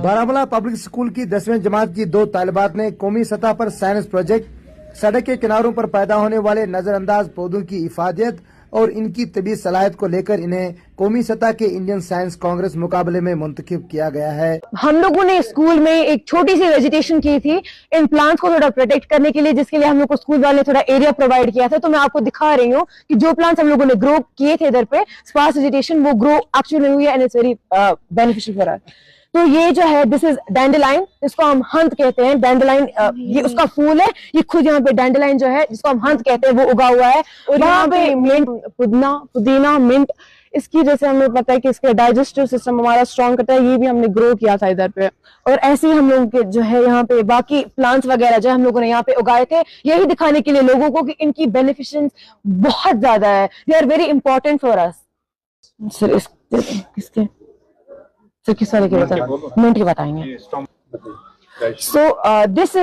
Baramulla public school की 10वीं जमात की 2 तालिबात ने कौमी सतह पर साइंस प्रोजेक्ट सड़क के किनारों पर पैदा होने वाले नजरअंदाज पौधों की हिफाजत और इनकी तबीयत सलाहियत को लेकर इन्हें कौमी सतह के इंडियन साइंस कांग्रेस मुकाबले में मुंतखब किया गया है। हम लोगों ने स्कूल में एक छोटी सी वेजिटेशन की थी इन प्लांट्स को थोड़ा प्रोटेक्ट करने के लिए, जिसके लिए हम लोग को स्कूल वाले ने थोड़ा एरिया प्रोवाइड किया था। तो मैं आपको दिखा रही हूँ कि जो प्लांट्स हम लोगों ने ग्रो किए थे इधर पे स्पार्स वेजिटेशन, वो ग्रो एक्चुअली हुई है and it's very beneficial for us. तो ये जो है दिस इज डैंडलाइन, जिसको हम हंत कहते हैं। डैंडलाइन ये उसका फूल है, ये खुद यहाँ पे डैंडलाइन जो है जिसको हम हंत कहते हैं वो उगा हुआ है। और यहाँ पे मिंट, पुदीना मिंट, इसकी जैसे हमें पता है कि इसके डाइजेस्टिव सिस्टम हमारा स्ट्रॉन्ग करता है, ये भी हमने ग्रो किया था इधर पे। और ऐसे ही हम लोग के जो है यहाँ पे बाकी प्लांट्स वगैरह जो हम लोगों ने यहाँ पे उगाए थे, यही दिखाने के लिए लोगों को कि इनकी बेनिफिशियंस बहुत ज्यादा है, they are very important for us. Sir किसके किस वाले के मिंट के बताएंगे। So this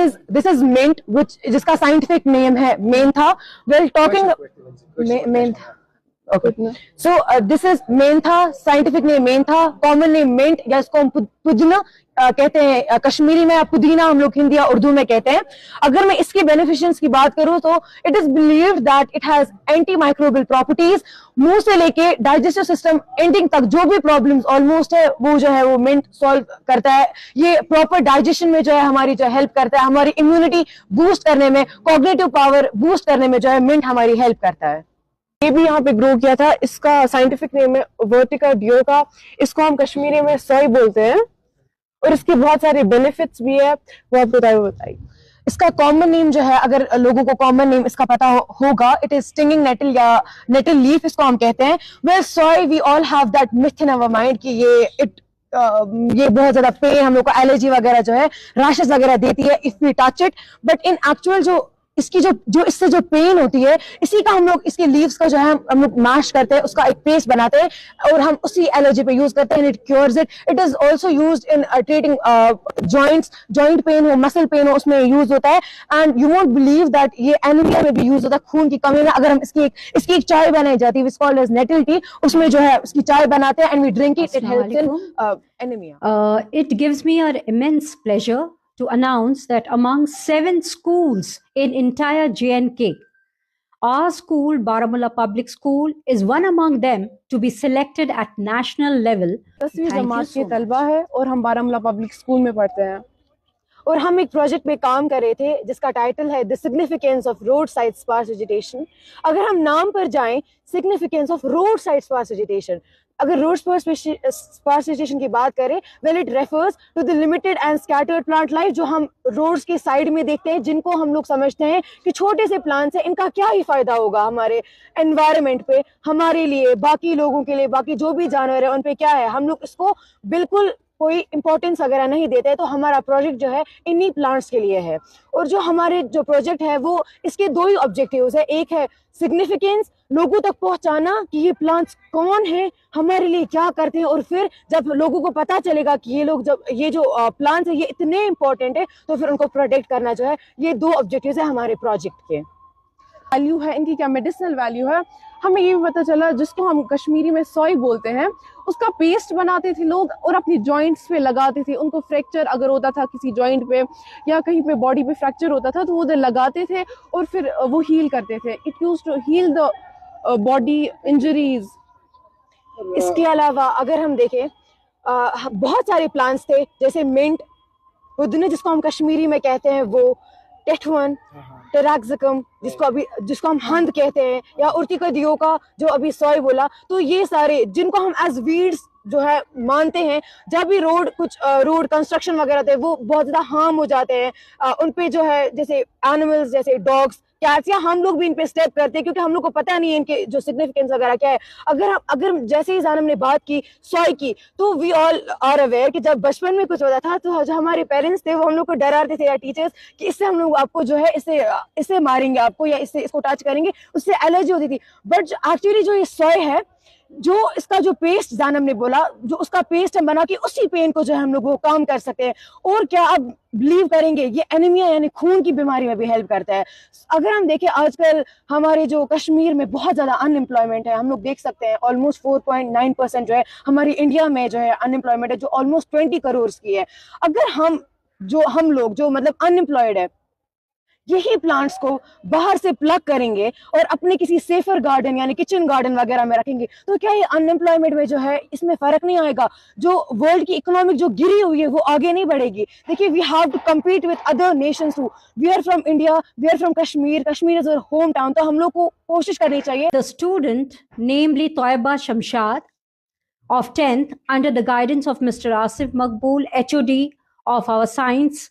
is mint, which जिसका साइंटिफिक नेम है Mentha. Well talking Mentha, okay. So this is Mentha, scientific name Mentha, common name mint, या इसको हम पुदीना कहते हैं कश्मीरी में, पुदीना हम लोग हिंदी या उर्दू में कहते हैं। अगर मैं इसके बेनिफिशियंस की बात करूं तो it is believed that it has anti microbial properties. मुंह से लेके डाइजेस्टिव सिस्टम एंडिंग तक जो भी प्रॉब्लम्स ऑलमोस्ट है वो जो है वो मिंट सॉल्व करता है। ये प्रॉपर डाइजेशन में जो है हमारी जो हेल्प करता है, हमारी इम्यूनिटी बूस्ट करने में, कॉग्निटिव पावर बूस्ट करने में जो है मिंट हमारी हेल्प करता है। ये भी यहाँ पे ग्रो किया था, इसका साइंटिफिक नेम है वर्टिका डियोका, इसको हम कश्मीरी में सोई बोलते हैं और इसके बहुत सारे बेनिफिट्स भी है, वो आप बताइए। इसका कॉमन नेम जो है, अगर लोगों को कॉमन नेम इसका पता होगा, इट इज स्टिंगिंग नेटल या नेटल लीफ इसको हम कहते हैं। Well so, we all have that myth in our mind कि ये बहुत ज्यादा पेन, हम लोग को एलर्जी वगैरह जो है, रैशेस वगैरह देती है if we touch it. But in actual जो इसकी जो इससे जो पेन होती है, इसी का हम लोग इसके लीव्स का जो है हम लोग मैश करते हैं, उसका एक पेस्ट बनाते हैं और हम उसी एलर्जी पे यूज करते हैं, it cures it. It is also used in treating joints, joint pain हो, मसल पेन हो, उसमें यूज होता है। And you won't believe that ये एनीमिया में भी यूज होता है, खून की कमी में। अगर हम इसकी एक चाय बनाई जाती है, कॉल्ड एज नेटल टी, उसमें जो है उसकी चाय बनाते हैं and we drink it, it helps in anaemia. It gives me an immense pleasure to announce that among 7 schools in entire J&K, our school, Baramulla Public School, is one among them to be selected at national level. 10वीं जमात के तलबा है और हम Baramulla public school में पढ़ते हैं और हम एक प्रोजेक्ट में काम कर रहे थे जिसका टाइटल है the significance of road side sparse vegetation. अगर हम नाम पर जाएं, significance of road side sparse vegetation, अगर रोड स्पार्स वेजिटेशन की बात करें, well it refers to the limited and scattered plant life जो हम रोड्स के साइड में देखते हैं, जिनको हम लोग समझते हैं कि छोटे से प्लांट्स हैं, इनका क्या ही फायदा होगा हमारे एनवायरनमेंट पे, हमारे लिए, बाकी लोगों के लिए, बाकी जो भी जानवर है उन पे क्या है, हम लोग इसको बिल्कुल कोई इंपॉर्टेंस वगैरह नहीं देते। तो हमारा प्रोजेक्ट जो है इन्हीं प्लांट्स के लिए है। और जो हमारे जो प्रोजेक्ट है वो इसके 2 ही ऑब्जेक्टिव्स है। एक है सिग्निफिकेंस, लोगों तक पहुंचाना कि ये प्लांट्स कौन है, हमारे लिए क्या करते हैं, और फिर जब लोगों को पता चलेगा कि ये जो प्लांट्स है ये इतने इंपॉर्टेंट है, तो फिर उनको प्रोटेक्ट करना जो है, ये 2 ऑब्जेक्टिव्स है हमारे प्रोजेक्ट के। वैल्यू है इनकी, क्या मेडिसिनल वैल्यू है, हमें ये भी पता चला। जिसको हम कश्मीरी में सोई बोलते हैं, उसका पेस्ट बनाते थे लोग और अपनी जॉइंट्स पे लगाते थे। उनको फ्रैक्चर अगर होता था किसी जॉइंट पे या कहीं पे बॉडी पे फ्रैक्चर होता था तो वो उधर लगाते थे और फिर वो हील करते थे। It used to heal the body injuries. इसके अलावा अगर हम देखें, बहुत सारे प्लांट्स थे जैसे मिंट, पुदीना जिसको हम कश्मीरी में कहते हैं वो, टेटवन, टेराक्सिकम जिसको हम हंद कहते हैं, या उर्टिका डियोका जो अभी सोई बोला। तो ये सारे जिनको हम एज वीड्स जो है मानते हैं, जब भी रोड कंस्ट्रक्शन वगैरह थे वो बहुत ज्यादा हार्म हो जाते हैं उन पे, जो है जैसे एनिमल्स जैसे डॉग्स, कैट्स, या हम लोग भी इन पे स्टेप करते हैं क्योंकि हम लोग को पता नहीं है इनके जो सिग्निफिकेंस वगैरह क्या है। अगर जैसे ही जानम ने बात की सोई की, तो वी ऑल आर अवेयर कि जब बचपन में कुछ होता था तो जो हमारे पेरेंट्स थे वो हम लोग को डराते थे, या टीचर्स, कि इससे हम लोग आपको जो है इससे मारेंगे आपको, या इसको टच करेंगे, उससे एलर्जी होती थी। बट एक्चुअली जो ये सोई है जो इसका जो पेस्ट जानम ने बोला, जो उसका पेस्ट हम बना के उसी पेन को जो है हम लोग वो काम कर सकते हैं। और क्या आप बिलीव करेंगे, ये एनीमिया यानी खून की बीमारी में भी हेल्प करता है। अगर हम देखें आजकल हमारे जो कश्मीर में बहुत ज्यादा अनएम्प्लॉयमेंट है, हम लोग देख सकते हैं ऑलमोस्ट 4.9% जो है हमारी इंडिया में जो है अनएम्प्लॉयमेंट है, जो ऑलमोस्ट 20 करोड़ की है। अगर हम लोग जो मतलब अनएम्प्लॉयड है, यही प्लांट्स को बाहर से प्लग करेंगे और अपने किसी सेफर गार्डन यानी किचन गार्डन वगैरह में रखेंगे, तो क्या ये अनएम्प्लॉयमेंट में जो है इसमें फर्क नहीं आएगा? जो वर्ल्ड की इकोनॉमिक जो गिरी हुई है वो आगे नहीं बढ़ेगी। देखिए, we have to compete with other nations too. We are from India, we are from Kashmir, Kashmir is our home town, तो हम लोग को कोशिश करनी चाहिए। The student, namely Toiba Shamshad of 10th, under the guidance of Mr. Asif Maqbool, HOD of our Science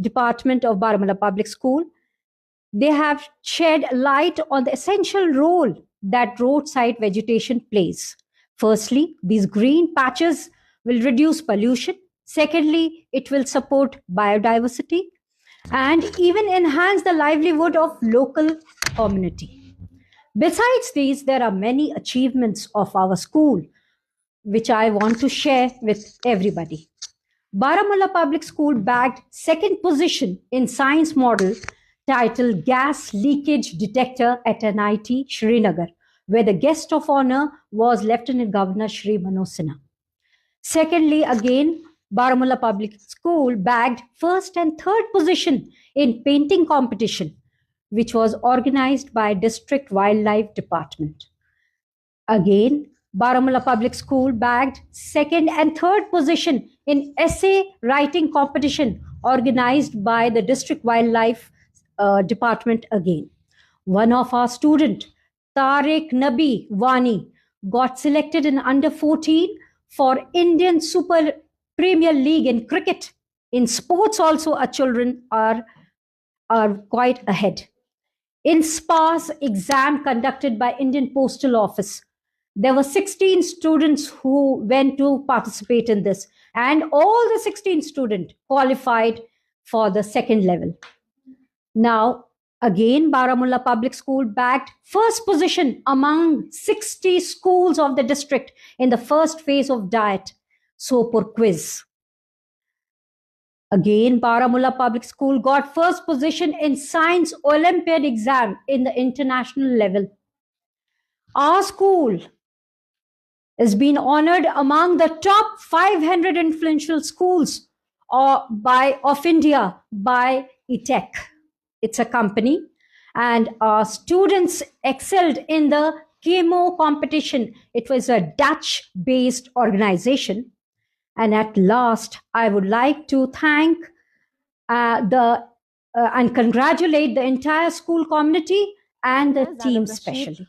Department of Baramulla Public School, they have shed light on the essential role that roadside vegetation plays. Firstly, these green patches will reduce pollution. Secondly, it will support biodiversity and even enhance the livelihood of local community. Besides these, there are many achievements of our school which I want to share with everybody. Baramulla Public School bagged second position in science model titled Gas Leakage Detector at NIT Srinagar, where the guest of honor was Lieutenant Governor Shri Manoj Sinha. Secondly, again, Baramulla Public School bagged first and third position in painting competition, which was organized by District Wildlife Department. Again, Baramulla Public School bagged second and third position in essay writing competition organized by the District Wildlife Department again. One of our student, Tariq Nabi Wani, got selected in under 14 for Indian Super Premier League in cricket. In sports also, our children are quite ahead. In SPARS exam conducted by Indian Postal Office, there were 16 students who went to participate in this, and all the 16 students qualified for the second level. Now, again, Baramulla Public School bagged first position among 60 schools of the district in the first phase of diet Sopur quiz. Again, Baramulla Public School got first position in Science Olympiad exam in the international level. Our school has been honored among the top 500 influential schools of India by ETEC. It's a company, and our students excelled in the chemo competition. It was a Dutch-based organization. And at last, I would like to thank and congratulate the entire school community and the team specially.